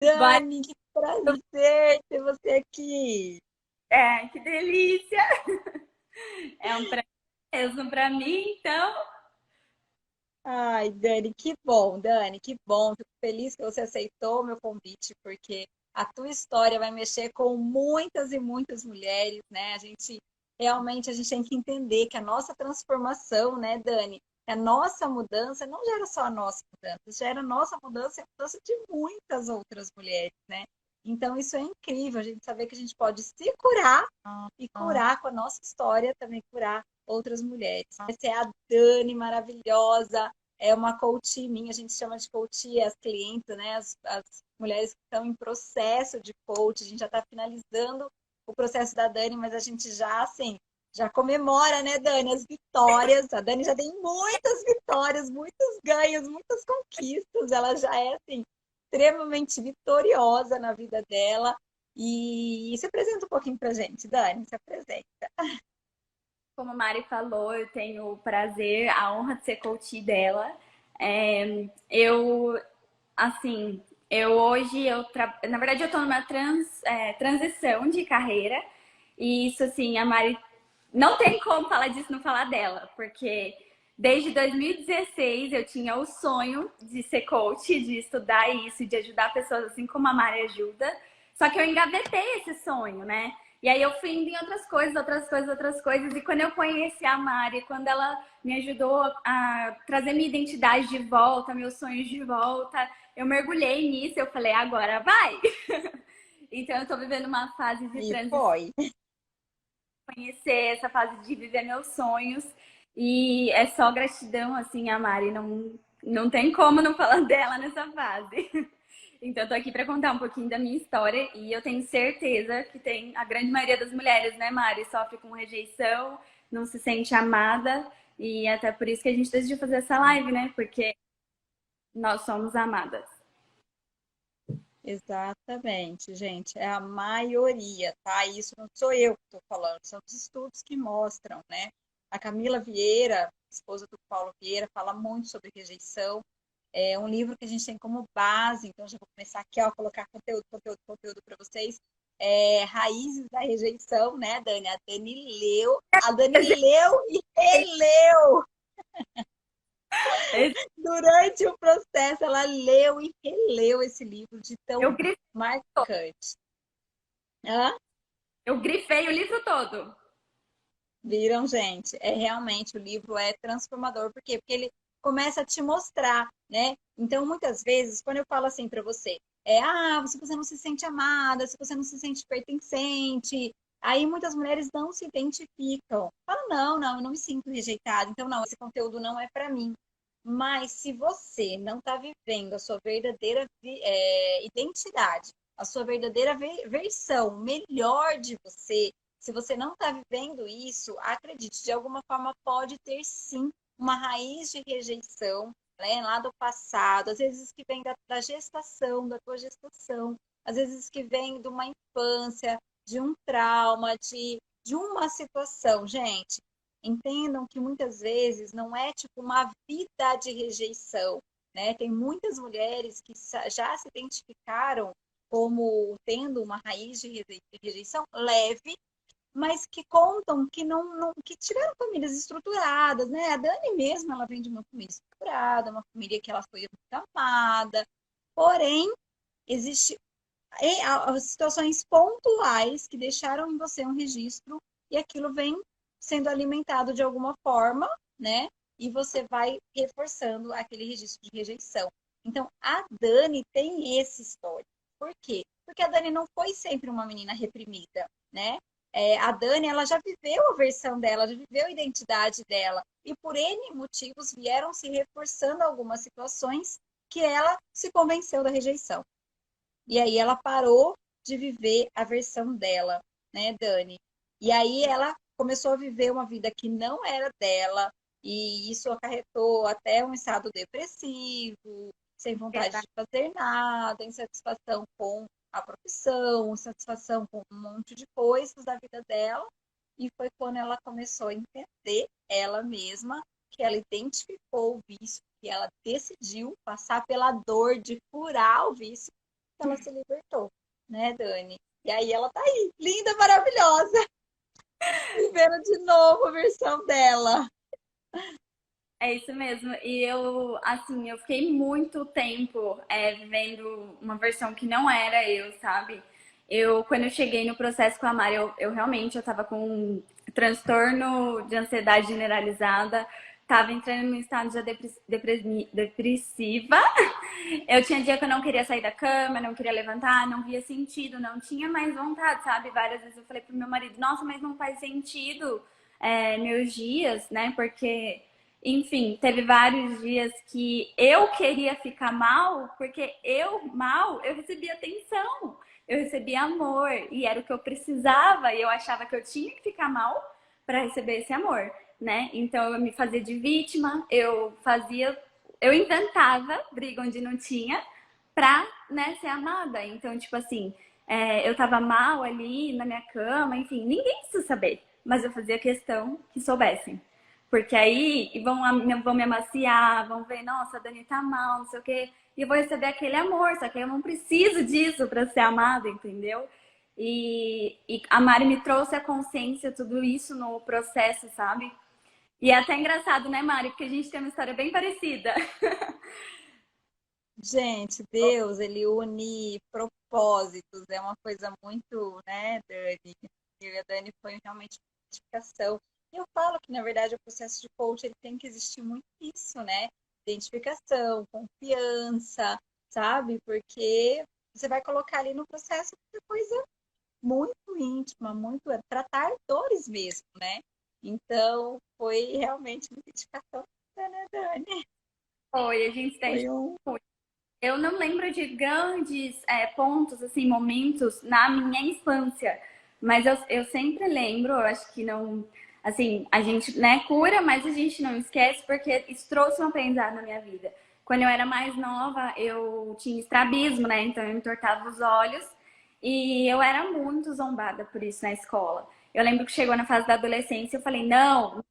Vai, Dani, que prazer ter você aqui. que delícia! É um prazer mesmo para mim, então. Ai, Dani, que bom, Dani, que bom. Fico feliz que você aceitou o meu convite, porque a tua história vai mexer com muitas e muitas mulheres, né? A gente tem que entender que a nossa transformação, né, Dani, a nossa mudança não gera só a nossa mudança, gera a nossa mudança e a mudança de muitas outras mulheres, né? Então, isso é incrível, a gente saber que a gente pode se curar e curar com a nossa história, também curar outras mulheres. Essa é a Dani maravilhosa, é uma coach minha, a gente chama de coach as clientes, né? As mulheres que estão em processo de coach, a gente já está finalizando o processo da Dani, mas a gente já, assim, já comemora, né, Dani, as vitórias. A Dani já tem muitas vitórias, muitos ganhos, muitas conquistas. Ela já é, assim, extremamente vitoriosa na vida dela. E se apresenta um pouquinho pra gente, Dani, se apresenta. Como a Mari falou, eu tenho o prazer, a honra de ser coach dela. Eu, assim, na verdade, eu tô numa transição de carreira. E isso, assim, a Mari não tem como falar disso e não falar dela, porque desde 2016 eu tinha o sonho de ser coach, de estudar isso, de ajudar pessoas assim como a Mari ajuda. Só que eu engavetei esse sonho, né? E aí eu fui indo em outras coisas, outras coisas, outras coisas. E quando eu conheci a Mari, quando ela me ajudou a trazer minha identidade de volta, meus sonhos de volta, eu mergulhei nisso. Eu falei, agora vai! Então eu tô vivendo uma fase de E transição, foi. conhecer essa fase de viver meus sonhos. E é só gratidão, assim, a Mari. Não tem como não falar dela nessa fase. Então, eu tô aqui para contar um pouquinho da minha história e eu tenho certeza que tem a grande maioria das mulheres, né, Mari, sofre com rejeição, não se sente amada e até por isso que a gente decidiu fazer essa live, né? Porque nós somos amadas. Exatamente, gente. É a maioria, tá? Isso não sou eu que estou falando, são os estudos que mostram, né? A Camila Vieira, esposa do Paulo Vieira, fala muito sobre rejeição. É um livro que a gente tem como base, então já vou começar aqui, ó, a colocar conteúdo, conteúdo, conteúdo para vocês. É, Raízes da Rejeição, né, Dani? A Dani leu e releu. Durante o processo, ela leu e releu esse livro de tão Eu grifei, marcante. Hã? eu grifei o livro todo. Viram, gente? É realmente o livro é transformador. Por quê? Porque ele começa a te mostrar, né? Então, muitas vezes, quando eu falo assim para você, se você não se sente amada, se você não se sente pertencente, aí muitas mulheres não se identificam. Falam, não, não, eu não me sinto rejeitada, então não, esse conteúdo não é para mim. Mas se você não está vivendo a sua verdadeira identidade, a sua verdadeira versão melhor de você, se você não está vivendo isso, acredite, de alguma forma pode ter sim uma raiz de rejeição, né, lá do passado, às vezes que vem da gestação, da tua gestação, às vezes que vem de uma infância, de um trauma, de uma situação. Gente, entendam que muitas vezes não é tipo uma vida de rejeição, né? Tem muitas mulheres que já se identificaram como tendo uma raiz de rejeição leve, mas que contam que que tiveram famílias estruturadas, né? A Dani mesmo, ela vem de uma família estruturada, uma família que ela foi muito amada, porém, existe situações pontuais que deixaram em você um registro e aquilo vem sendo alimentado de alguma forma, né? E você vai reforçando aquele registro de rejeição. Então, a Dani tem esse histórico. Por quê? Porque a Dani não foi sempre uma menina reprimida, né? A Dani, ela já viveu a versão dela, já viveu a identidade dela. E por N motivos vieram se reforçando algumas situações que ela se convenceu da rejeição. E aí ela parou de viver a versão dela, né, Dani? E aí ela começou a viver uma vida que não era dela, e isso acarretou até um estado depressivo, sem vontade de fazer nada, insatisfação com a profissão, insatisfação com um monte de coisas da vida dela. E foi quando ela começou a entender ela mesma, que ela identificou o vício, que ela decidiu passar pela dor de curar o vício ela se libertou, né, Dani? E aí ela tá aí, linda, maravilhosa, vivendo de novo a versão dela. É isso mesmo. E eu, assim, eu fiquei muito tempo vivendo uma versão que não era eu, sabe? Quando eu cheguei no processo com a Mari, eu realmente eu tava com um transtorno de ansiedade generalizada, tava entrando num estado de depressiva. Eu tinha dia que eu não queria sair da cama, não queria levantar, não via sentido, não tinha mais vontade, sabe? Várias vezes eu falei pro meu marido, nossa, mas não faz sentido meus dias, né? Porque enfim, teve vários dias que eu queria ficar mal, porque eu recebia atenção, eu recebia amor, e era o que eu precisava, e eu achava que eu tinha que ficar mal para receber esse amor, né? Então eu me fazia de vítima, eu inventava briga onde não tinha, pra, né, ser amada. Então, tipo assim, eu tava mal ali na minha cama, enfim, ninguém precisa saber, mas eu fazia questão que soubessem. Porque aí vão me amaciar, vão ver, nossa, a Dani tá mal, não sei o quê. E eu vou receber aquele amor, só que eu não preciso disso para ser amada, entendeu? E a Mari me trouxe a consciência, tudo isso no processo, sabe? E é até engraçado, né, Mari? Porque a gente tem uma história bem parecida. Gente, Deus, ele une propósitos, é uma coisa muito, né, Dani? Eu e a Dani foi realmente uma identificação. E eu falo que, na verdade, o processo de coach ele tem que existir muito isso, né? Identificação, confiança, sabe? Porque você vai colocar ali no processo uma coisa muito íntima, muito tratar dores mesmo, né? Então, foi realmente uma identificação, né, Dani? Foi, a gente tem. Foi um. Eu não lembro de grandes pontos, assim, momentos na minha infância, mas eu sempre lembro, eu acho que não, assim, a gente, né, cura, mas a gente não esquece porque isso trouxe um aprendizado na minha vida. Quando eu era mais nova, eu tinha estrabismo, né, então eu entortava os olhos e eu era muito zombada por isso na escola. Eu lembro que chegou na fase da adolescência, eu falei, não,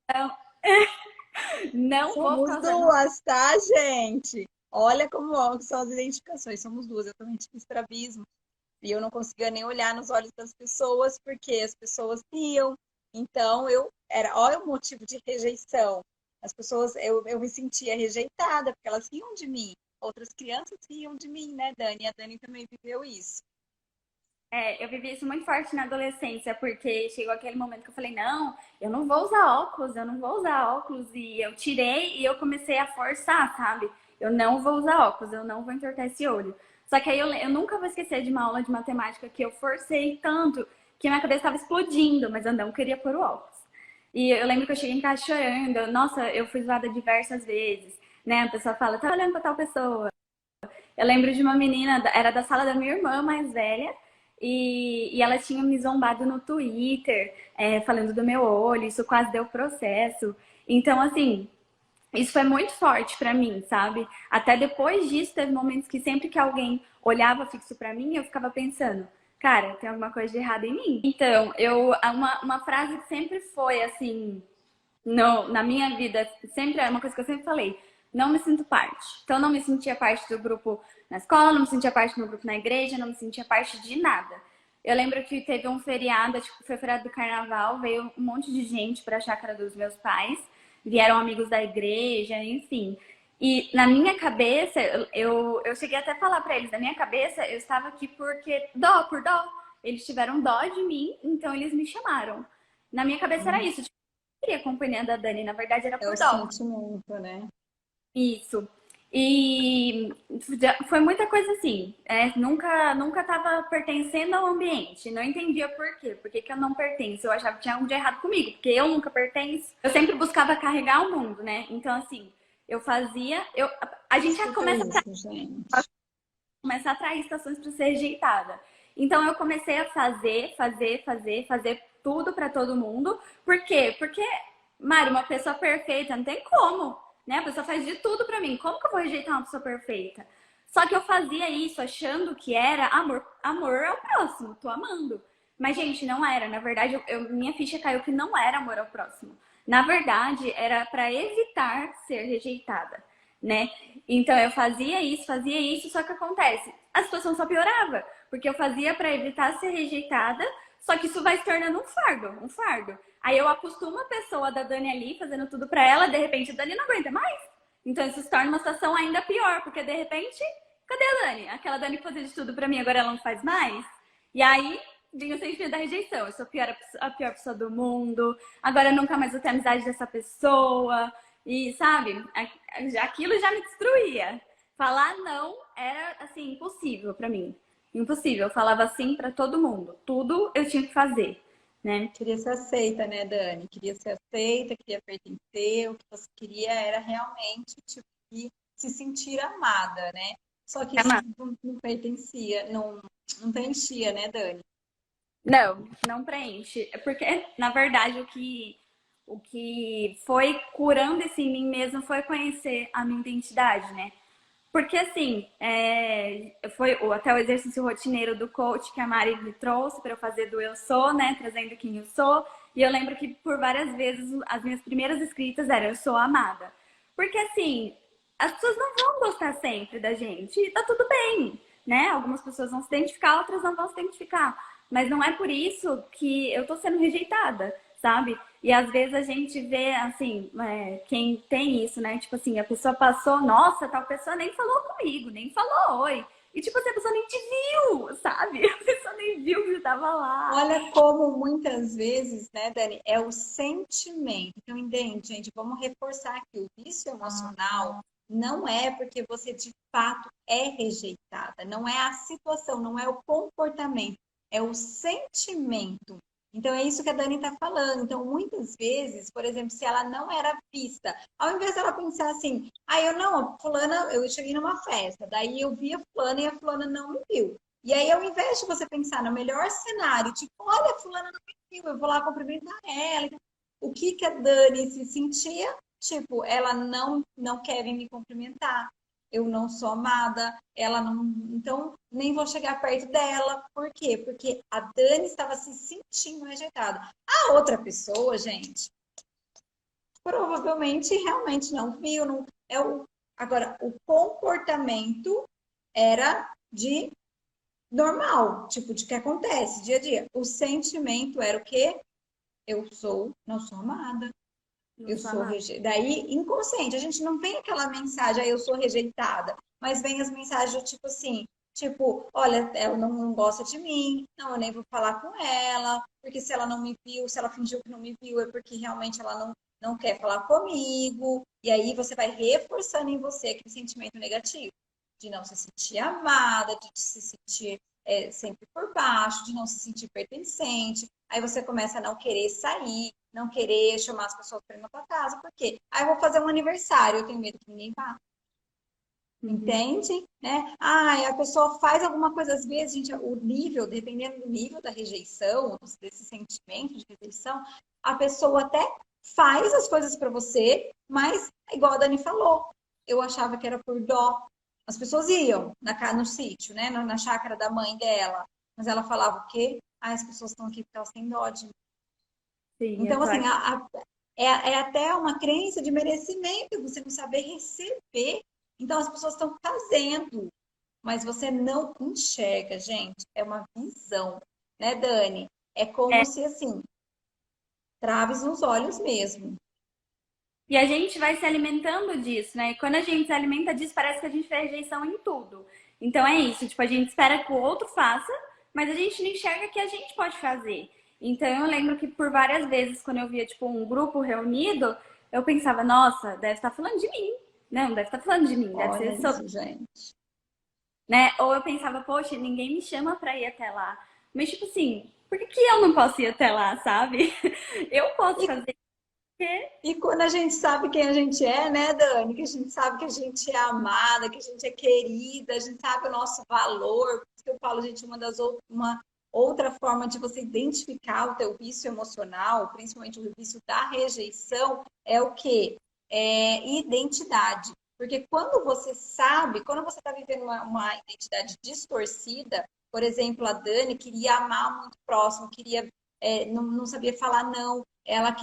não vou Somos ficar usando. duas, tá, gente? Olha como são as identificações. Somos duas. Eu também tive estrabismo. E eu não conseguia nem olhar nos olhos das pessoas, porque as pessoas riam. Então, olha o motivo de rejeição. As pessoas, eu me sentia rejeitada, porque elas riam de mim. Outras crianças riam de mim, né, Dani? E a Dani também viveu isso. Eu vivi isso muito forte na adolescência, porque chegou aquele momento que eu falei, não, eu não vou usar óculos, eu não vou usar óculos. E eu tirei e eu comecei a forçar, sabe? Eu não vou usar óculos, eu não vou entortar esse olho. Só que aí eu nunca vou esquecer de uma aula de matemática que eu forcei tanto que minha cabeça estava explodindo, mas eu não queria pôr o óculos. E eu lembro que eu cheguei em casa chorando, nossa, eu fui zoada diversas vezes, né? A pessoa fala, tá olhando pra tal pessoa. Eu lembro de uma menina, era da sala da minha irmã mais velha, e ela tinha me zombado no Twitter, falando do meu olho, isso quase deu processo. Então, assim, isso foi muito forte pra mim, sabe? Até depois disso, teve momentos que sempre que alguém olhava fixo pra mim, eu ficava pensando, cara, tem alguma coisa de errado em mim. Então, uma frase que sempre foi assim, na minha vida, sempre é uma coisa que eu sempre falei, não me sinto parte. Então, não me sentia parte do grupo na escola, não me sentia parte do grupo na igreja, não me sentia parte de nada. Eu lembro que teve um feriado, acho que foi o feriado do carnaval, veio um monte de gente para a chácara dos meus pais, vieram amigos da igreja, enfim. E na minha cabeça, eu cheguei até a falar para eles, na minha cabeça, eu estava aqui porque dó, por dó. Eles tiveram dó de mim, então eles me chamaram. Na minha cabeça era isso, queria a companhia da Dani, na verdade era É o por dó. sentimento, né? Isso. E foi muita coisa assim. Nunca tava pertencendo ao ambiente. Não entendia por quê. Por que que eu não pertenço? Eu achava que tinha algo de errado comigo, porque eu nunca pertenço. Eu sempre buscava carregar o mundo, né? Então, assim, eu fazia. A gente já Escuta começa isso, gente. começar a atrair estações para ser rejeitada. Então eu comecei a fazer tudo para todo mundo. Por quê? Porque, Mari, uma pessoa perfeita não tem como, né? A pessoa faz de tudo para mim. Como que eu vou rejeitar uma pessoa perfeita? Só que eu fazia isso achando que era amor ao próximo, tô amando. Mas, gente, não era. Na verdade, minha ficha caiu que não era amor ao próximo. Na verdade, era para evitar ser rejeitada, né? Então eu fazia isso, só que acontece. a situação só piorava. Porque eu fazia para evitar ser rejeitada, só que isso vai se tornando um fardo, um fardo. Aí eu acostumo a pessoa da Dani ali, fazendo tudo para ela, de repente a Dani não aguenta mais. Então isso se torna uma situação ainda pior, porque de repente, cadê a Dani? Aquela Dani que fazia de tudo para mim, agora ela não faz mais? E aí vinha o sentimento da rejeição. Eu sou a pior pessoa do mundo, agora eu nunca mais vou ter amizade dessa pessoa. E, sabe, aquilo já me destruía. Falar não era, assim, impossível pra mim. Impossível. Eu falava assim pra todo mundo. Tudo eu tinha que fazer, né? Queria ser aceita, né, Dani? Queria ser aceita, queria pertencer. O que você queria era realmente, tipo, se sentir amada, né? Só que isso não pertencia, não preenchia, né, Dani? Não, não preenche. É porque, na verdade, o que foi curando isso em mim mesmo foi conhecer a minha identidade, né? Porque assim, foi até o exercício rotineiro do coach que a Mari me trouxe para eu fazer do eu sou, né? Trazendo quem eu sou. E eu lembro que por várias vezes as minhas primeiras escritas eram eu sou amada. Porque assim, as pessoas não vão gostar sempre da gente. E tá tudo bem, né? Algumas pessoas vão se identificar, outras não vão se identificar. Mas não é por isso que eu tô sendo rejeitada, sabe? E às vezes a gente vê, assim, quem tem isso, né? Tipo assim, a pessoa passou, nossa, tal pessoa nem falou comigo, nem falou oi. E tipo assim, a pessoa nem te viu, sabe? A pessoa nem viu que você tava lá. Olha como muitas vezes, né, Dani, é o sentimento. Então, entende, gente? Vamos reforçar que o vício emocional não é porque você de fato é rejeitada, não é a situação, não é o comportamento, é o sentimento. Então, é isso que a Dani está falando. Então, muitas vezes, por exemplo, se ela não era vista, ao invés dela pensar assim, eu não, fulana, eu cheguei numa festa, daí eu vi a fulana e a fulana não me viu. E aí, ao invés de você pensar no melhor cenário, tipo, olha, fulana não me viu, eu vou lá cumprimentar ela. O que que a Dani se sentia? Tipo, ela não quer vir me cumprimentar, eu não sou amada, ela não. Então, nem vou chegar perto dela. Por quê? Porque a Dani estava se sentindo rejeitada. A outra pessoa, gente, provavelmente realmente não viu. Não, agora, o comportamento era de normal, tipo, de que acontece dia a dia. O sentimento era o quê? Não sou amada. Não Eu sou sou amada. rejeitada. Daí, inconsciente, a gente não tem aquela mensagem, eu sou rejeitada, mas vem as mensagens do tipo assim, tipo, olha, ela não gosta de mim, não, eu nem vou falar com ela, porque se ela não me viu, se ela fingiu que não me viu, é porque realmente ela não quer falar comigo. E aí você vai reforçando em você aquele sentimento negativo de não se sentir amada, de se sentir sempre por baixo, de não se sentir pertencente. Aí você começa a não querer sair, não querer chamar as pessoas para ir na tua casa. Por quê? Aí eu vou fazer um aniversário, eu tenho medo que ninguém vá. Uhum. Entende? Né? A pessoa faz alguma coisa, às vezes, gente, o nível, dependendo do nível da rejeição, desse sentimento de rejeição, a pessoa até faz as coisas para você, mas, igual a Dani falou, eu achava que era por dó. As pessoas iam no sítio, né? Na chácara da mãe dela, mas ela falava o quê? As pessoas estão aqui porque elas têm dó de mim. Sim, eu Então, tô assim, aqui. é até uma crença de merecimento, você não saber receber. Então, as pessoas estão fazendo, mas você não enxerga, gente. É uma visão, né, Dani? É como se, assim, traves nos olhos mesmo. E a gente vai se alimentando disso, né? E quando a gente se alimenta disso, parece que a gente faz rejeição em tudo. Então é isso, tipo, a gente espera que o outro faça, mas a gente não enxerga que a gente pode fazer. Então eu lembro que por várias vezes, quando eu via, tipo, um grupo reunido, eu pensava, nossa, deve estar falando de mim. Não, deve estar falando de mim, deve Olha ser sobre, isso, gente. né? Ou eu pensava, poxa, ninguém me chama pra ir até lá. Mas, tipo assim, por que que eu não posso ir até lá, sabe? Eu posso E fazer. E quando a gente sabe quem a gente é, né, Dani? Que a gente sabe que a gente é amada, que a gente é querida, a gente sabe o nosso valor. Por isso que eu falo, gente, uma outra forma de você identificar o teu vício emocional, principalmente o vício da rejeição, é o quê? É identidade. Porque quando você sabe, quando você está vivendo uma identidade distorcida, por exemplo, a Dani queria amar muito próximo, queria, não sabia falar não, ela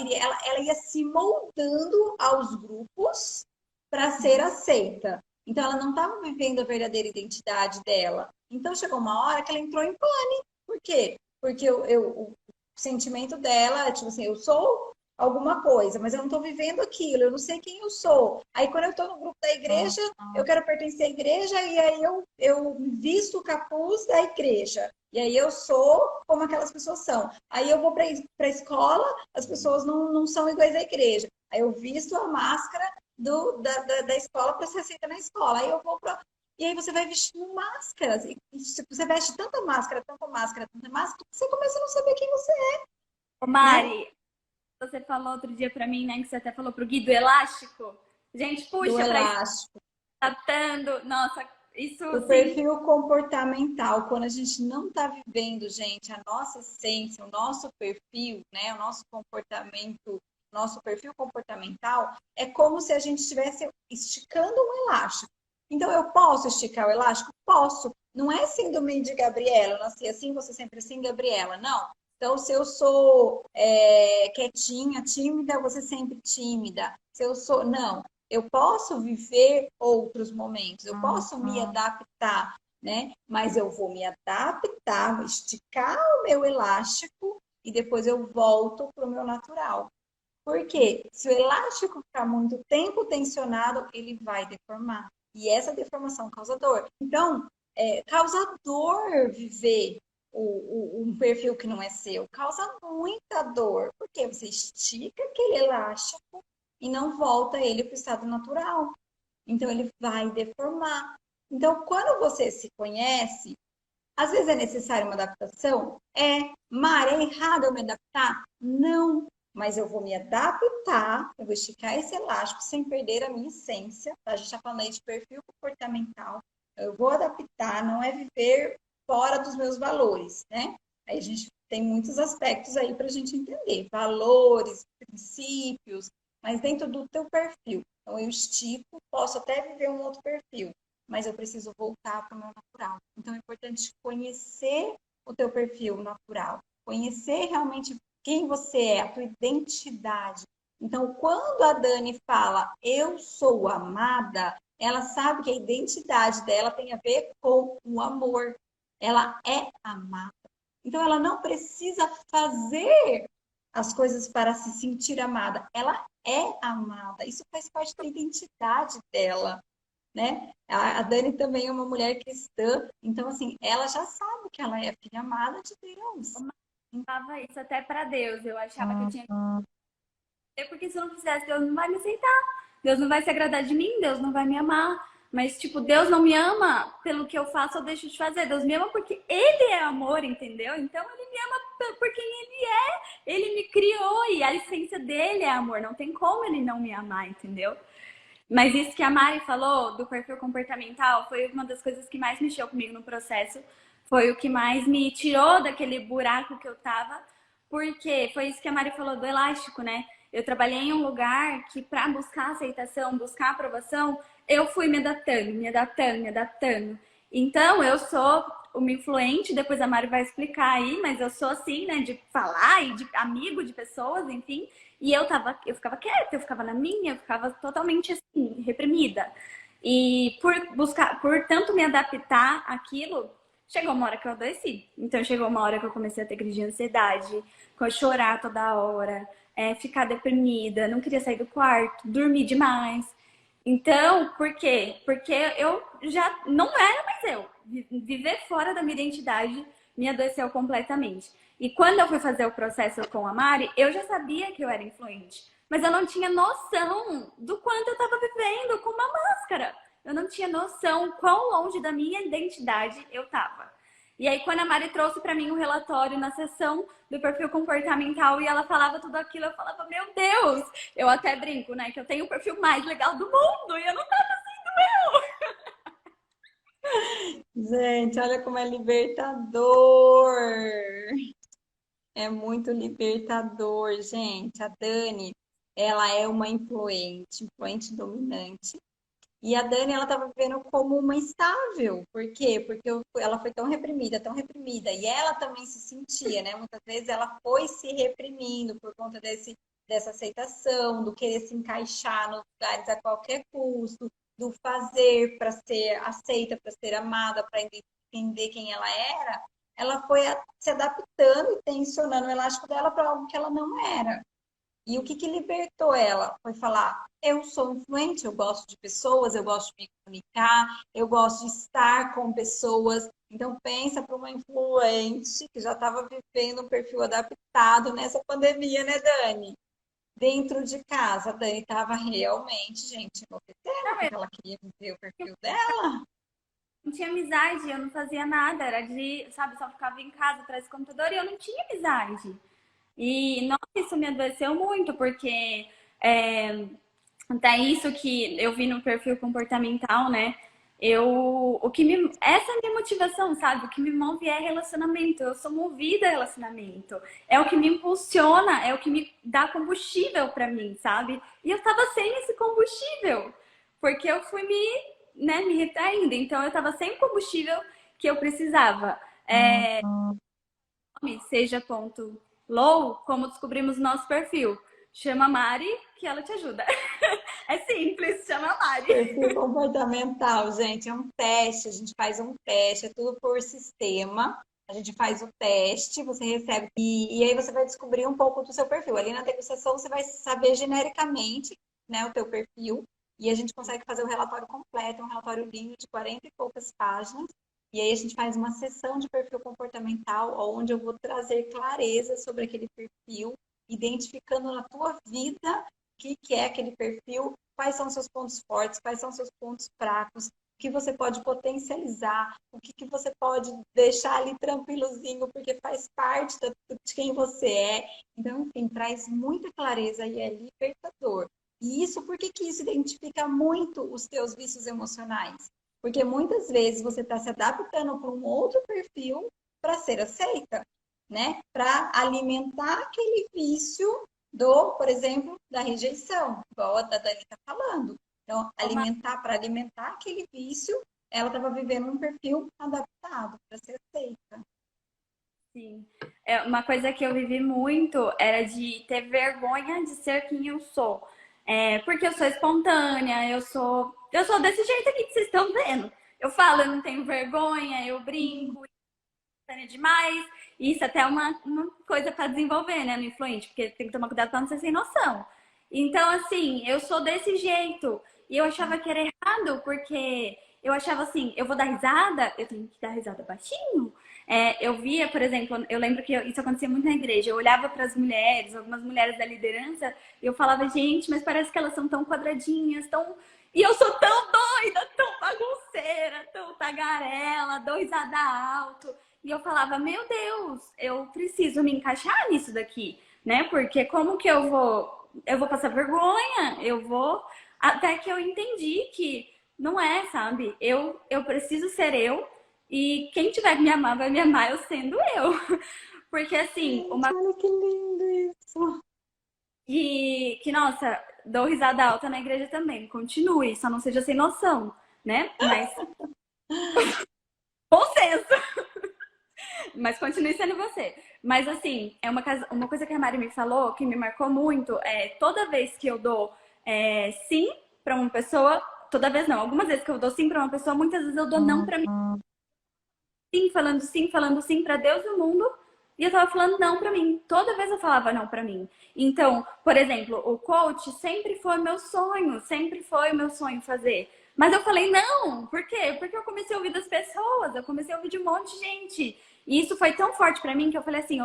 ia se moldando aos grupos para ser aceita. Então, ela não estava vivendo a verdadeira identidade dela. Então, chegou uma hora que ela entrou em pânico. Por quê? Porque o sentimento dela é tipo assim, eu sou alguma coisa, mas eu não estou vivendo aquilo, eu não sei quem eu sou. Aí, quando eu estou no grupo da igreja, eu quero pertencer à igreja, e aí eu visto o capuz da igreja. E aí eu sou como aquelas pessoas são. Aí eu vou para a escola, as pessoas não são iguais à igreja. Aí eu visto a máscara da escola para ser aceita na escola. Aí eu vou para. E aí você vai vestindo máscaras. E você veste tanta máscara, tanta máscara, tanta máscara, que você começa a não saber quem você é, Ô, né? Mari, você falou outro dia pra mim, né, que você até falou pro Gui do elástico. Gente, Do puxa pra elástico. adaptando. Nossa, isso O sim. perfil comportamental, quando a gente não está vivendo, gente, a nossa essência, o nosso perfil, né, o nosso comportamento, nosso perfil comportamental, é como se a gente estivesse esticando um elástico. Então, eu posso esticar o elástico? Posso. Não é síndrome de Gabriela, eu nasci assim, você sempre assim, Gabriela. Não. Então, se eu sou quietinha, tímida, você sempre tímida. Se eu sou. Não. Eu posso viver outros momentos, eu posso me adaptar, né? Mas eu vou me adaptar, vou esticar o meu elástico e depois eu volto para o meu natural. Por quê? Se o elástico ficar muito tempo tensionado, ele vai deformar. E essa deformação causa dor. Então, causa dor viver um perfil que não é seu. Causa muita dor. Porque você estica aquele elástico e não volta ele para o estado natural. Então, ele vai deformar. Então, quando você se conhece, às vezes é necessário uma adaptação? Mara, é errado eu me adaptar? Não, mas eu vou me adaptar, eu vou esticar esse elástico sem perder a minha essência. Tá? A gente está falando aí de perfil comportamental. Eu vou adaptar, não é viver fora dos meus valores, né? Aí a gente tem muitos aspectos aí para a gente entender. Valores, princípios, mas dentro do teu perfil. Então, eu estico, posso até viver um outro perfil, mas eu preciso voltar para o meu natural. Então é importante conhecer o teu perfil natural, conhecer realmente quem você é, a tua identidade. Então, quando a Dani fala eu sou amada, ela sabe que a identidade dela tem a ver com o amor. Ela é amada. Então, ela não precisa fazer as coisas para se sentir amada. Ela é amada. Isso faz parte da identidade dela, né? A Dani também é uma mulher cristã, então assim, ela já sabe que ela é filha amada de Deus. Eu falava isso até pra Deus. Eu achava que eu tinha que fazer, porque se eu não fizesse, Deus não vai me aceitar. Deus não vai se agradar de mim, Deus não vai me amar. Mas, tipo, Deus não me ama pelo que eu faço ou deixo de fazer. Deus me ama porque Ele é amor, entendeu? Então, Ele me ama por quem Ele é. Ele me criou e a essência dele é amor. Não tem como Ele não me amar, entendeu? Mas isso que a Mari falou do perfil comportamental foi uma das coisas que mais mexeu comigo no processo. Foi o que mais me tirou daquele buraco que eu tava. Porque foi isso que a Mari falou do elástico, né? Eu trabalhei em um lugar que, para buscar aceitação, buscar aprovação, eu fui me adaptando, me adaptando, me adaptando. Então, eu sou uma influente, depois a Mari vai explicar aí, mas eu sou assim, né, de falar e de amigo de pessoas, enfim. E eu ficava quieta, eu ficava na minha, eu ficava totalmente assim, reprimida. E por tanto me adaptar àquilo, chegou uma hora que eu adoeci. Então chegou uma hora que eu comecei a ter crise de ansiedade, com chorar toda hora, ficar deprimida, não queria sair do quarto, dormir demais. Então, por quê? Porque eu já não era mais eu. Viver fora da minha identidade me adoeceu completamente. E quando eu fui fazer o processo com a Mari, eu já sabia que eu era influente. Mas eu não tinha noção do quanto eu estava vivendo com uma máscara. Eu não tinha noção quão longe da minha identidade eu estava. E aí, quando a Mari trouxe para mim um relatório na sessão do perfil comportamental e ela falava tudo aquilo, eu falava, meu Deus! Eu até brinco, né? Que eu tenho o perfil mais legal do mundo e eu não tava sendo meu! Gente, olha como é libertador. É muito libertador, gente. A Dani, ela é uma influente dominante. E a Dani, ela estava vivendo como uma instável. Por quê? Porque ela foi tão reprimida, tão reprimida. E ela também se sentia, né? Muitas vezes ela foi se reprimindo por conta dessa aceitação, do querer se encaixar nos lugares a qualquer custo, do fazer para ser aceita, para ser amada, para entender quem ela foi se adaptando e tensionando o elástico dela para algo que ela não era. E o que libertou ela? Foi falar, eu sou influente, eu gosto de pessoas, eu gosto de me comunicar, eu gosto de estar com pessoas. Então, pensa para uma influente que já estava vivendo um perfil adaptado nessa pandemia, né, Dani? Dentro de casa, a Dani estava realmente, gente, enlouquecendo, Não, porque ela queria viver o perfil dela. não tinha amizade, eu não fazia nada, era de, sabe, só ficava em casa atrás do computador e eu não tinha amizade. E, nossa, isso me adoeceu muito, porque até isso que eu vi no perfil comportamental, né? Essa é a minha motivação, sabe? O que me move é relacionamento. Eu sou movida a relacionamento. É o que me impulsiona, é o que me dá combustível para mim, sabe? E eu tava sem esse combustível, porque eu fui me retraindo. Então eu tava sem o combustível que eu precisava. Seja ponto low, como descobrimos no nosso perfil. Chama a Mari que ela te ajuda. É simples, chama a Mari. Perfil comportamental, gente, é um teste, a gente faz um teste, é tudo por sistema. A gente faz o teste, você recebe, e aí você vai descobrir um pouco do seu perfil. Ali na degustação você vai saber genericamente, né, o teu perfil, e a gente consegue fazer o relatório completo, um relatório lindo de 40 e poucas páginas. E aí a gente faz uma sessão de perfil comportamental, onde eu vou trazer clareza sobre aquele perfil, identificando na tua vida o que é aquele perfil, quais são seus pontos fortes, quais são seus pontos fracos, o que você pode potencializar, o que você pode deixar ali tranquilozinho, porque faz parte de quem você é. Então, enfim, traz muita clareza e é libertador. E isso, por que isso identifica muito os teus vícios emocionais? Porque muitas vezes você está se adaptando para um outro perfil para ser aceita, né? Para alimentar aquele vício por exemplo, da rejeição, igual a Dani está falando. Então, para alimentar aquele vício, ela estava vivendo um perfil adaptado para ser aceita. Sim. Uma coisa que eu vivi muito era de ter vergonha de ser quem eu sou. Porque eu sou espontânea, eu sou desse jeito aqui que vocês estão vendo. Eu falo, eu não tenho vergonha, eu brinco, demais. Isso até é uma coisa para desenvolver, né, no influente, porque tem que tomar cuidado para não ser sem noção. Então, assim, eu sou desse jeito. E eu achava que era errado, porque eu achava assim, eu vou dar risada, eu tenho que dar risada baixinho. Eu via, por exemplo, eu lembro que isso acontecia muito na igreja. Eu olhava para as mulheres, algumas mulheres da liderança, e eu falava, gente, mas parece que elas são tão quadradinhas, tão. E eu sou tão doida, tão bagunceira, tão tagarela, dou risada alto. E eu falava, meu Deus, eu preciso me encaixar nisso daqui, né? Porque como que eu vou passar vergonha, eu vou. Até que eu entendi que não é, sabe? Eu preciso ser eu e quem tiver que me amar vai me amar eu sendo eu. Porque assim, Gente, olha que lindo isso. nossa, dou risada alta na igreja também. Continue, só não seja sem noção, né? Mas bom senso. Mas continue sendo você. Mas assim, uma coisa que a Mari me falou que me marcou muito toda vez que eu dou sim pra uma pessoa, toda vez não, algumas vezes que eu dou sim pra uma pessoa, muitas vezes eu dou não pra mim. Sim, falando sim pra Deus e o mundo. E eu tava falando não pra mim. Toda vez eu falava não pra mim. Então, por exemplo, o coach sempre foi meu sonho fazer. Mas eu falei não, por quê? Porque eu comecei a ouvir das pessoas, eu comecei a ouvir de um monte de gente. E isso foi tão forte pra mim que eu falei assim,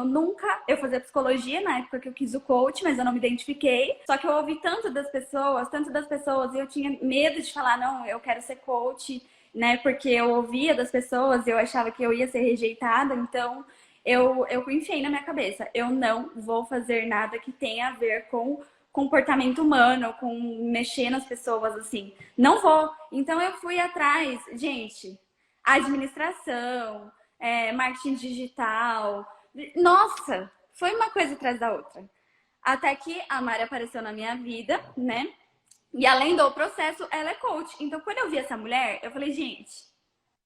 eu fazia psicologia na época que eu quis o coach, mas eu não me identifiquei. Só que eu ouvi tanto das pessoas, e eu tinha medo de falar, não, eu quero ser coach, né? Porque eu ouvia das pessoas, eu achava que eu ia ser rejeitada, então eu enfiei na minha cabeça, eu não vou fazer nada que tenha a ver com comportamento humano, com mexer nas pessoas, assim. Não vou. Então eu fui atrás, gente, administração, marketing digital. Nossa, foi uma coisa atrás da outra. Até que a Mari apareceu na minha vida, né? E além do processo, ela é coach. Então, quando eu vi essa mulher, eu falei, gente,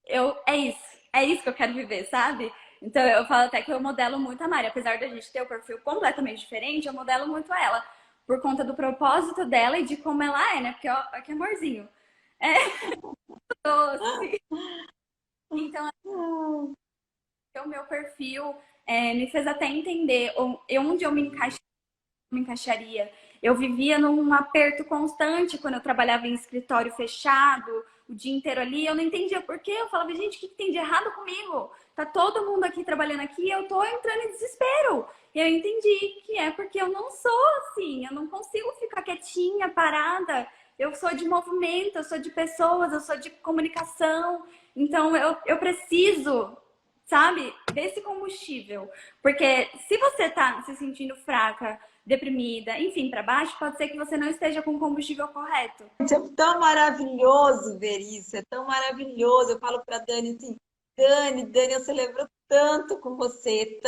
é isso que eu quero viver, sabe? Então, eu falo até que eu modelo muito a Mari. Apesar da gente ter o perfil completamente diferente, eu modelo muito ela. Por conta do propósito dela e de como ela é, né? Porque, ó, que amorzinho. doce. Então, o meu perfil me fez até entender onde eu me encaixaria. Eu vivia num aperto constante quando eu trabalhava em escritório fechado, o dia inteiro ali. Eu não entendia por quê. Eu falava, gente, o que tem de errado comigo? Tá todo mundo aqui trabalhando aqui, eu tô entrando em desespero. E eu entendi que é porque eu não sou assim, eu não consigo ficar quietinha, parada. Eu sou de movimento, eu sou de pessoas, eu sou de comunicação. Então eu preciso, sabe, desse combustível. Porque se você tá se sentindo fraca, deprimida, enfim, para baixo, pode ser que você não esteja com o combustível correto. Gente, é tão maravilhoso ver isso, é tão maravilhoso. Eu falo para Dani assim, Dani, eu celebro tanto com você,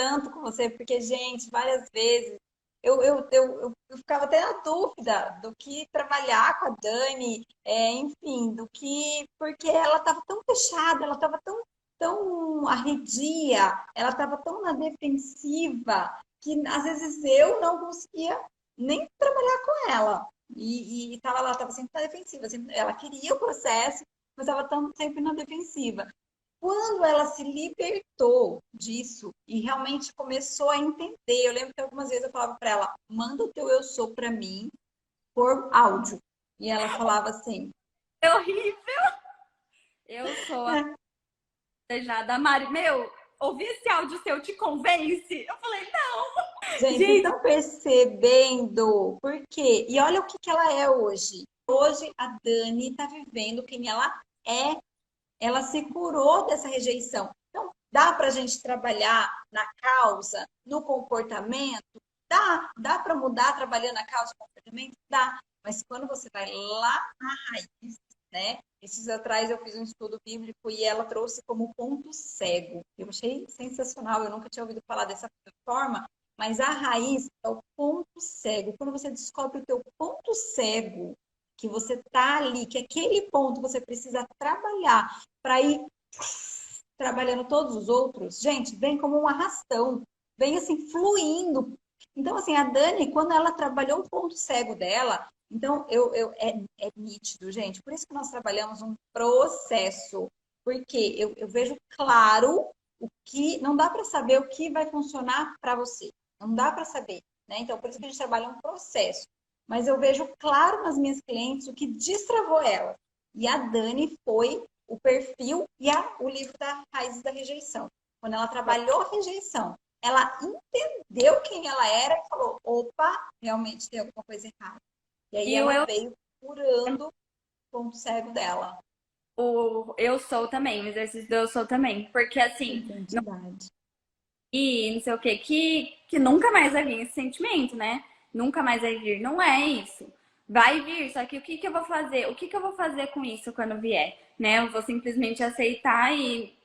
porque, gente, várias vezes eu ficava até na dúvida do que trabalhar com a Dani, enfim, do que, porque ela estava tão fechada, ela estava tão arredia, ela estava tão na defensiva, que às vezes eu não conseguia nem trabalhar com ela. E tava lá, estava sempre na defensiva. Ela queria o processo, mas estava sempre na defensiva. Quando ela se libertou disso e realmente começou a entender, eu lembro que algumas vezes eu falava para ela, manda o teu eu sou para mim por áudio. E ela falava assim, É horrível. Eu sou a desejada Mari. Meu, ouvir esse áudio seu te convence? Eu falei, não. gente, vocês Gente, estão percebendo por quê? E olha o que ela é hoje. Hoje a Dani está vivendo quem ela é. Ela se curou dessa rejeição. Então, dá para a gente trabalhar na causa, no comportamento? Dá para mudar trabalhando na causa e comportamento? Dá. Mas quando você vai lá na raiz, né? Esses atrás eu fiz um estudo bíblico e ela trouxe como ponto cego. Eu achei sensacional, eu nunca tinha ouvido falar dessa forma, mas a raiz é o ponto cego. Quando você descobre o teu ponto cego, que você tá ali, que aquele ponto você precisa trabalhar para ir trabalhando todos os outros, gente, vem como um arrastão, vem assim, fluindo. Então, assim, a Dani, quando ela trabalhou o ponto cego dela, então é nítido, gente. Por isso que nós trabalhamos um processo, porque eu vejo claro o que não dá para saber o que vai funcionar para você, não dá para saber, né? Então, por isso que a gente trabalha um processo. Mas eu vejo claro nas minhas clientes o que destravou ela. E a Dani foi o perfil e o livro da Raízes da Rejeição. Quando ela trabalhou a rejeição, ela entendeu quem ela era e falou: opa, realmente tem alguma coisa errada. E aí e o ela veio curando o ponto cego dela. eu sou também, o exercício do eu sou também. Porque assim, não, Identidade. e não sei o que nunca mais vai vir esse sentimento, né? Nunca mais vai vir. Não é isso. Vai vir, só que o que eu vou fazer? O que eu vou fazer com isso quando vier? Né? Eu vou simplesmente aceitar e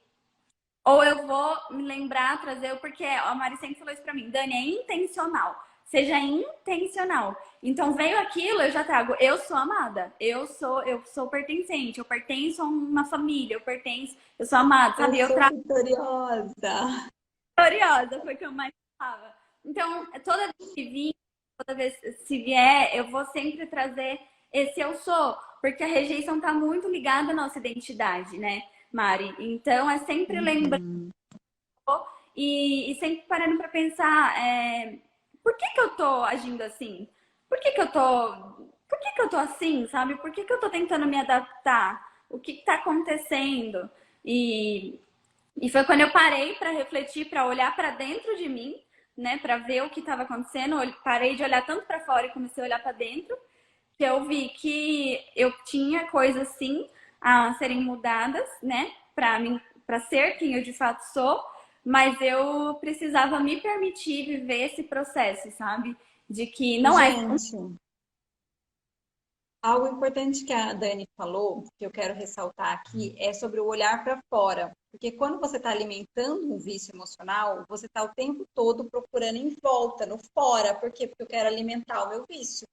ou eu vou me lembrar, trazer, porque a Mari sempre falou isso pra mim, Dani, é intencional. Seja intencional. Então veio aquilo, eu já trago, eu sou amada, eu sou pertencente, eu pertenço a uma família, eu sou amada, Eu sabe? Eu sou trago vitoriosa. gloriosa, foi o que eu mais falava. Então, toda vez que vir, toda vez se vier, eu vou sempre trazer esse eu sou, porque a rejeição tá muito ligada à nossa identidade, né, Mari? Então, é sempre lembrar Uhum. e sempre parando para pensar, por que que eu tô agindo assim? Por que que eu tô assim, sabe? Por que que eu tô tentando me adaptar? O que que tá acontecendo? E, e foi quando eu parei para refletir, para olhar para dentro de mim, né, para ver o que estava acontecendo. Eu parei de olhar tanto para fora e comecei a olhar para dentro, que eu vi que eu tinha coisas sim a serem mudadas, né, para mim, para ser quem eu de fato sou, mas eu precisava me permitir viver esse processo, sabe? De que não é. Gente, algo importante que a Dani falou, que eu quero ressaltar aqui, é sobre o olhar para fora. Porque quando você está alimentando um vício emocional, você está o tempo todo procurando em volta, no fora. Por quê? Porque eu quero alimentar o meu vício.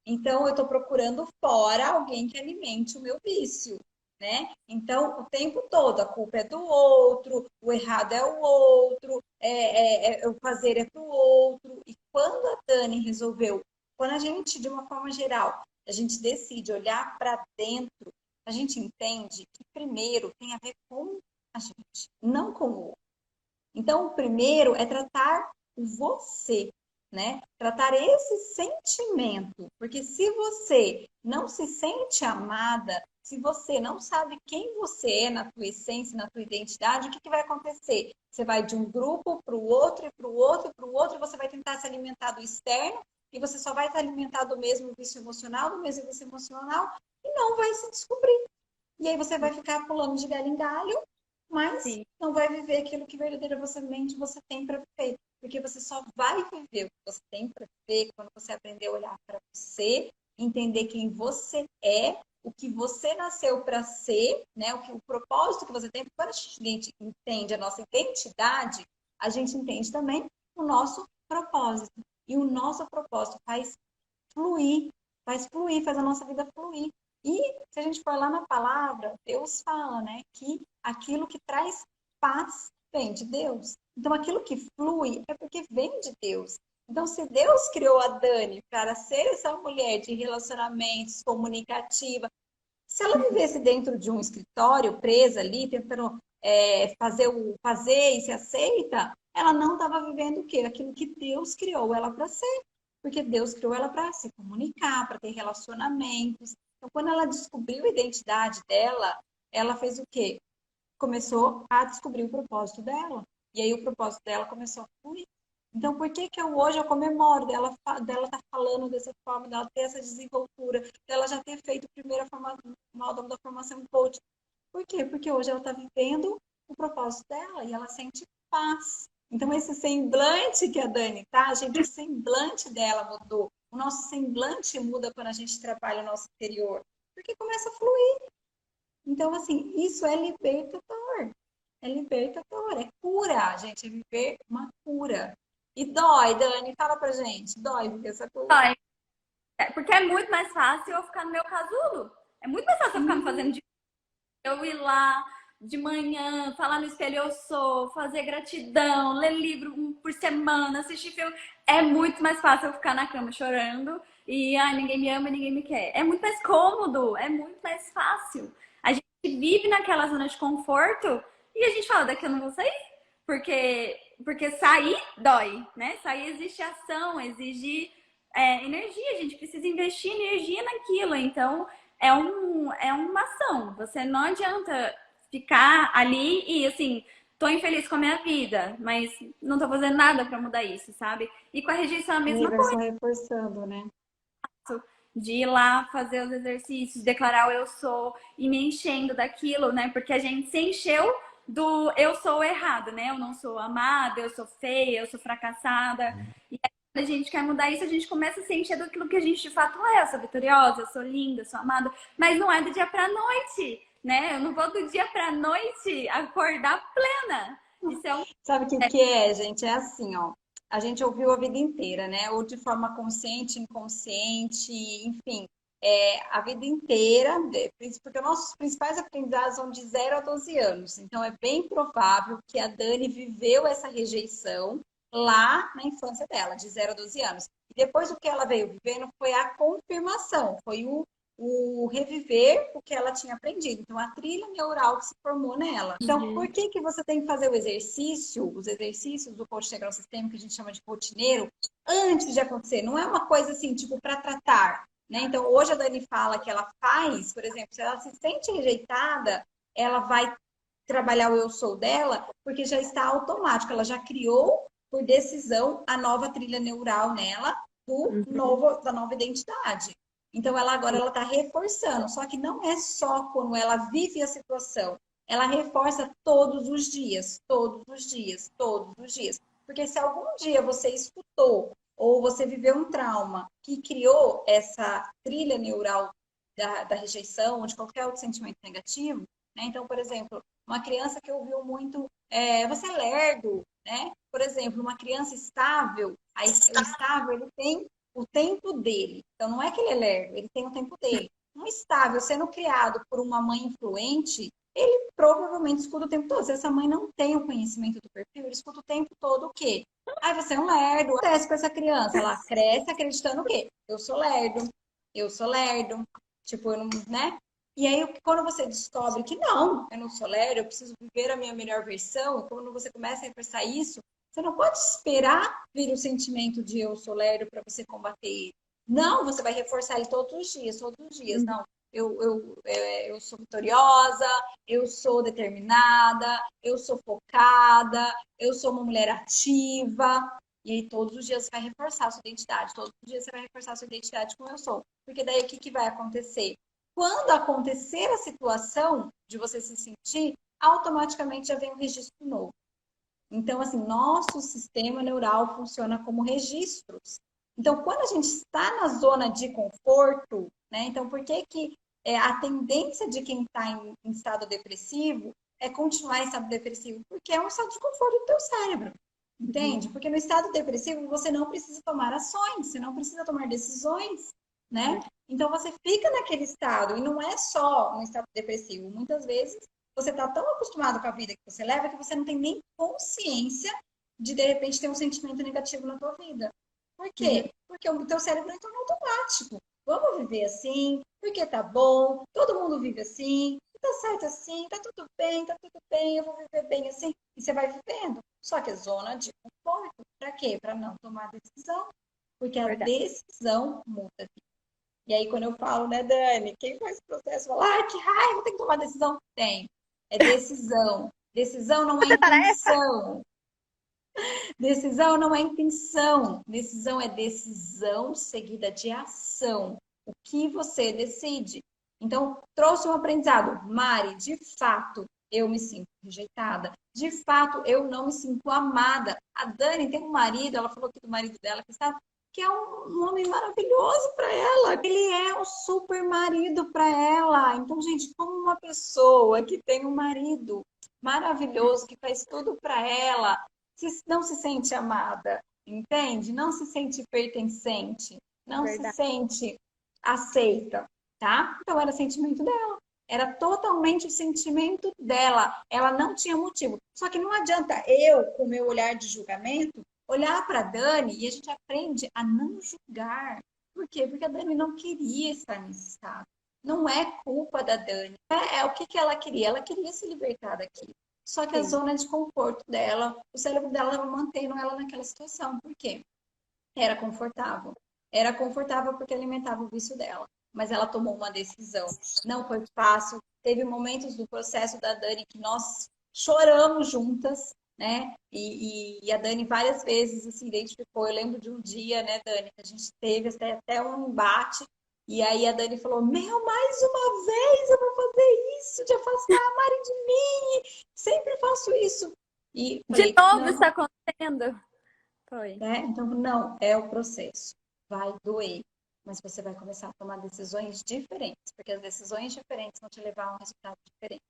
Então, eu estou procurando fora alguém que alimente o meu vício, né? Então, o tempo todo, a culpa é do outro, o errado é o outro, o fazer é do outro. E quando a Dani resolveu, quando a gente, de uma forma geral, a gente decide olhar para dentro, a gente entende que primeiro tem a ver com a gente, não com o outro. Então, o primeiro é tratar o você, né? Tratar esse sentimento. Porque se você não se sente amada, se você não sabe quem você é na tua essência, na tua identidade, o que vai acontecer? Você vai de um grupo para o outro, e para o outro, e para o outro, e você vai tentar se alimentar do externo, e você só vai se alimentar do mesmo vício emocional, do mesmo vício emocional, e não vai se descobrir. E aí você vai ficar pulando de galho em galho, mas Sim. não vai viver aquilo que verdadeiramente você tem para viver. Porque você só vai viver o que você tem para viver quando você aprender a olhar para você, entender quem você é, o que você nasceu para ser, né? O propósito que você tem. Porque quando a gente entende a nossa identidade, a gente entende também o nosso propósito. E o nosso propósito faz fluir, faz a nossa vida fluir. E se a gente for lá na palavra, Deus fala, né, que aquilo que traz paz vem de Deus. Então, aquilo que flui é porque vem de Deus. Então, se Deus criou a Dani para ser essa mulher de relacionamentos, comunicativa, se ela vivesse dentro de um escritório, presa ali, tentando fazer e se aceita, ela não estava vivendo o quê? Aquilo que Deus criou ela para ser. Porque Deus criou ela para se comunicar, para ter relacionamentos. Então, quando ela descobriu a identidade dela, ela fez o quê? Começou a descobrir o propósito dela. E aí o propósito dela começou a fluir. Então, por que que hoje eu comemoro dela estar falando dessa forma, dela ter essa desenvoltura, dela já ter feito a primeira formação, módulo da formação em coach? Por quê? Porque hoje ela está vivendo o propósito dela e ela sente paz. Então, esse semblante que a Dani tá, gente, o semblante dela mudou. O nosso semblante muda quando a gente trabalha o nosso interior, porque começa a fluir. Então, assim, isso é libertador. É libertador, é cura, gente, é viver uma cura. E dói, Dani, fala pra gente, dói viver essa cura. Dói. Porque é muito mais fácil eu ficar no meu casulo. É muito mais fácil eu ficar me Uhum. fazendo de eu ir lá de manhã, falar no espelho eu sou, fazer gratidão, ler livro um por semana, assistir filme. É muito mais fácil eu ficar na cama chorando e ninguém me ama, ninguém me quer. É muito mais cômodo, é muito mais fácil. A gente vive naquela zona de conforto e a gente fala, daqui eu não vou sair. Porque sair dói, né? Sair exige ação, exige energia, a gente precisa investir energia naquilo. Então, é uma ação. Você não adianta ficar ali e assim, tô infeliz com a minha vida, mas não tô fazendo nada para mudar isso, sabe? E com a rejeição é a E aí mesma vai coisa, só reforçando, né? de ir lá fazer os exercícios, declarar o eu sou e me enchendo daquilo, né? Porque a gente se encheu do eu sou errado, né? Eu não sou amada, eu sou feia, eu sou fracassada. E aí, quando a gente quer mudar isso, a gente começa a se encher daquilo que a gente de fato é. Eu sou vitoriosa, eu sou linda, eu sou amada. Mas não é do dia pra noite, né? Eu não vou do dia pra noite acordar plena. Isso é um. Sabe o que é, gente? É assim, ó. A gente ouviu a vida inteira, né? Ou de forma consciente, inconsciente, enfim, a vida inteira, porque nossos principais aprendizados são de 0 a 12 anos. Então, é bem provável que a Dani viveu essa rejeição lá na infância dela, de 0 a 12 anos. E depois o que ela veio vivendo foi a confirmação, foi o reviver o que ela tinha aprendido. Então, a trilha neural que se formou nela. Então, por Uhum. que você tem que fazer o exercício, os exercícios do coach integral sistêmico, que a gente chama de rotineiro, antes de acontecer? Não é uma coisa assim, tipo, para tratar, né? Então, hoje a Dani fala que ela faz, por exemplo, se ela se sente rejeitada, ela vai trabalhar o eu sou dela, porque já está automático, ela já criou por decisão a nova trilha neural nela da nova identidade. Então, ela está reforçando. Só que não é só quando ela vive a situação. Ela reforça todos os dias, todos os dias, todos os dias. Porque se algum dia você escutou ou você viveu um trauma que criou essa trilha neural da rejeição ou de qualquer outro sentimento negativo, né? Então, por exemplo, uma criança que ouviu muito, você é lerdo, né? Por exemplo, uma criança estável, o estável ele tem o tempo dele. Então, não é que ele é lerdo, ele tem o tempo dele. Um estável sendo criado por uma mãe influente, ele provavelmente escuta o tempo todo. Se essa mãe não tem o conhecimento do perfil, ele escuta o tempo todo o quê? Ah, você é um lerdo. O que acontece com essa criança? Ela cresce acreditando o quê? Eu sou lerdo, eu sou lerdo. Tipo, eu não, né? E aí, quando você descobre que não, eu não sou Léo, eu preciso viver a minha melhor versão, quando você começa a reforçar isso, você não pode esperar vir o sentimento de eu sou Léo para você combater ele. Não, você vai reforçar ele todos os dias, todos os dias. Uhum. Não, eu sou vitoriosa, eu sou determinada, eu sou focada, eu sou uma mulher ativa. E aí, todos os dias você vai reforçar a sua identidade, todos os dias você vai reforçar a sua identidade como eu sou. Porque daí o que vai acontecer? Quando acontecer a situação de você se sentir, automaticamente já vem um registro novo. Então, assim, nosso sistema neural funciona como registros. Então, quando a gente está na zona de conforto, né? Então, por que a tendência de quem está em estado depressivo é continuar em estado depressivo? Porque é um estado de conforto do teu cérebro. Entende? Porque no estado depressivo você não precisa tomar ações, você não precisa tomar decisões, né? Então você fica naquele estado, e não é só um estado depressivo. Muitas vezes você está tão acostumado com a vida que você leva que você não tem nem consciência de repente ter um sentimento negativo na tua vida. Por quê? Porque o teu cérebro entrou no automático. Vamos viver assim, porque tá bom, todo mundo vive assim, tá certo assim, tá tudo bem, eu vou viver bem assim. E você vai vivendo. Só que é zona de conforto. Para quê? Para não tomar decisão. Porque a Verdade. decisão muda. E aí, quando eu falo, né, Dani, quem faz o processo fala, ai, que raiva, tem que tomar decisão. Tem. É decisão. Decisão não é Você para essa? intenção. Decisão não é intenção. Decisão é decisão seguida de ação. O que você decide. Então, trouxe um aprendizado. Mari, de fato, eu me sinto rejeitada. De fato, eu não me sinto amada. A Dani tem um marido, ela falou aqui do marido dela, que é um homem maravilhoso para ela. Ele é um super marido para ela. Então, gente, como uma pessoa que tem um marido maravilhoso, que faz tudo para ela, não se sente amada, entende? Não se sente pertencente, não se Verdade. sente aceita, tá? Então era sentimento dela. Era totalmente o sentimento dela. Ela não tinha motivo. Só que não adianta eu, com o meu olhar de julgamento, olhar para a Dani e a gente aprende a não julgar. Por quê? Porque a Dani não queria estar nesse estado. Não é culpa da Dani. O que ela queria? Ela queria se libertar daquilo. Só que a Sim. zona de conforto dela, o cérebro dela estava mantendo ela naquela situação. Por quê? Era confortável. Era confortável porque alimentava o vício dela. Mas ela tomou uma decisão. Não foi fácil. Teve momentos do processo da Dani que nós choramos juntas, né? E a Dani várias vezes se identificou. Eu lembro de um dia, né, Dani, que a gente teve até um embate. E aí a Dani falou: Meu, mais uma vez eu vou fazer isso, de afastar a Mari de mim. Sempre faço isso. E De falei: novo Não, está acontecendo? Foi. né? Então, não, é o processo. Vai doer, mas você vai começar a tomar decisões diferentes, porque as decisões diferentes vão te levar a um resultado diferente.